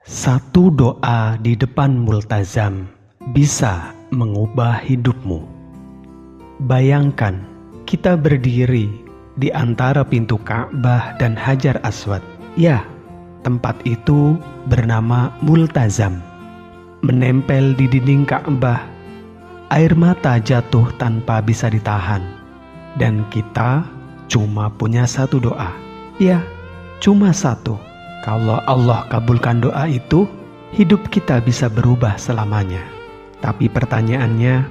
Satu doa di depan multazam bisa mengubah hidupmu. Bayangkan kita berdiri di antara pintu Ka'bah dan Hajar Aswad. Ya, tempat itu bernama multazam. Menempel di dinding Ka'bah, air mata jatuh tanpa bisa ditahan. Dan kita cuma punya satu doa. Ya, cuma satu. Kalau Allah kabulkan doa itu, hidup kita bisa berubah selamanya. Tapi pertanyaannya,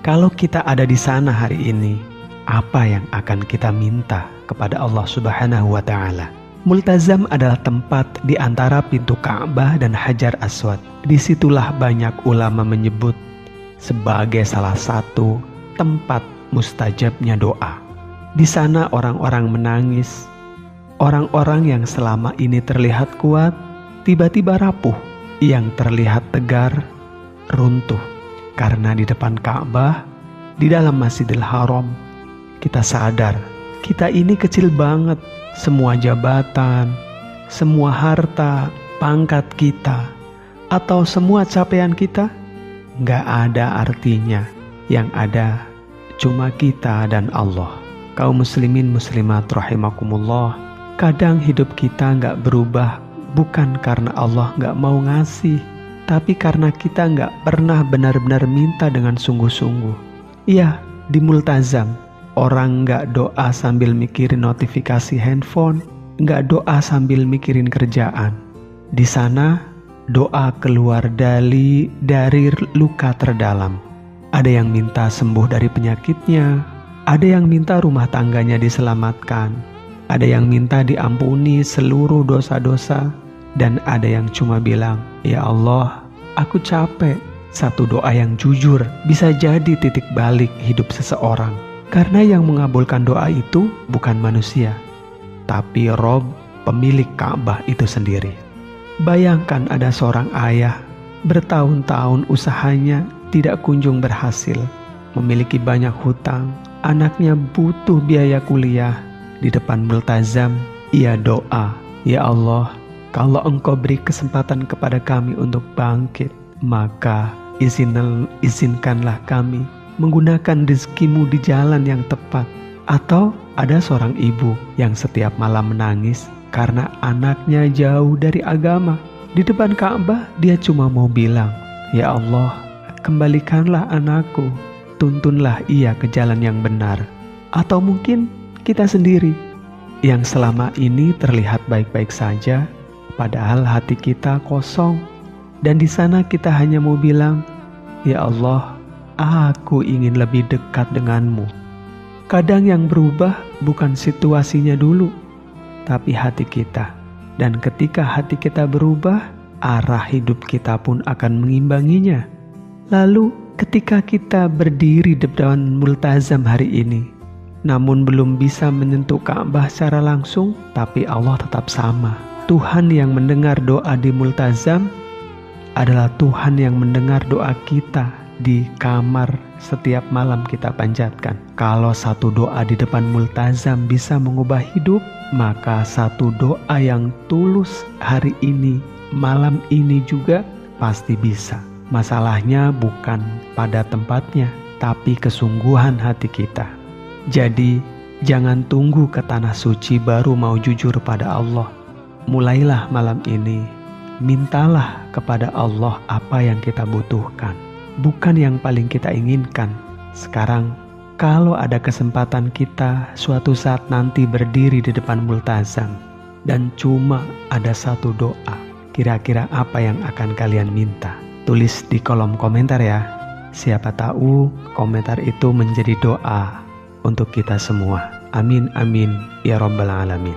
kalau kita ada di sana hari ini, apa yang akan kita minta kepada Allah Subhanahu wa Ta'ala? Multazam adalah tempat di antara pintu Ka'bah dan Hajar Aswad. Disitulah banyak ulama menyebut sebagai salah satu tempat mustajabnya doa. Di sana orang-orang menangis. Orang-orang yang selama ini terlihat kuat, tiba-tiba rapuh. Yang terlihat tegar, runtuh. Karena di depan Ka'bah, di dalam Masjidil Haram, kita sadar, kita ini kecil banget. Semua jabatan, semua harta, pangkat kita, atau semua capaian kita, gak ada artinya. Yang ada, cuma kita dan Allah. Kaum muslimin muslimat rahimakumullah, kadang hidup kita gak berubah bukan karena Allah gak mau ngasih, tapi karena kita gak pernah benar-benar minta dengan sungguh-sungguh. Iya, di multazam, orang gak doa sambil mikirin notifikasi handphone, gak doa sambil mikirin kerjaan. Di sana, doa keluar dari luka terdalam. Ada yang minta sembuh dari penyakitnya, ada yang minta rumah tangganya diselamatkan, ada yang minta diampuni seluruh dosa-dosa, dan ada yang cuma bilang, "Ya Allah, aku capek." Satu doa yang jujur bisa jadi titik balik hidup seseorang. Karena yang mengabulkan doa itu bukan manusia, tapi Rob, pemilik Ka'bah itu sendiri. Bayangkan ada seorang ayah, bertahun-tahun usahanya tidak kunjung berhasil, memiliki banyak hutang, anaknya butuh biaya kuliah. Di depan multazam, ia doa, "Ya Allah, kalau Engkau beri kesempatan kepada kami untuk bangkit, maka izinkanlah kami menggunakan rezekimu di jalan yang tepat." Atau ada seorang ibu yang setiap malam menangis karena anaknya jauh dari agama. Di depan Ka'bah dia cuma mau bilang, "Ya Allah, kembalikanlah anakku, tuntunlah ia ke jalan yang benar." Atau mungkin kita sendiri yang selama ini terlihat baik-baik saja, padahal hati kita kosong. Dan di sana kita hanya mau bilang, "Ya Allah, aku ingin lebih dekat denganmu." Kadang yang berubah bukan situasinya dulu, tapi hati kita. Dan ketika hati kita berubah, arah hidup kita pun akan mengimbanginya. Lalu ketika kita berdiri di depan multazam hari ini, namun belum bisa menyentuh Ka'bah secara langsung, tapi Allah tetap sama. Tuhan yang mendengar doa di multazam adalah Tuhan yang mendengar doa kita di kamar setiap malam kita panjatkan. Kalau satu doa di depan multazam bisa mengubah hidup, maka satu doa yang tulus hari ini, malam ini juga pasti bisa. Masalahnya bukan pada tempatnya, tapi kesungguhan hati kita. Jadi, jangan tunggu ke tanah suci baru mau jujur pada Allah. Mulailah malam ini, mintalah kepada Allah apa yang kita butuhkan, bukan yang paling kita inginkan. Sekarang, kalau ada kesempatan kita suatu saat nanti berdiri di depan multazam dan cuma ada satu doa, kira-kira apa yang akan kalian minta? Tulis di kolom komentar ya. Siapa tahu komentar itu menjadi doa untuk kita semua. Amin amin ya rabbal alamin.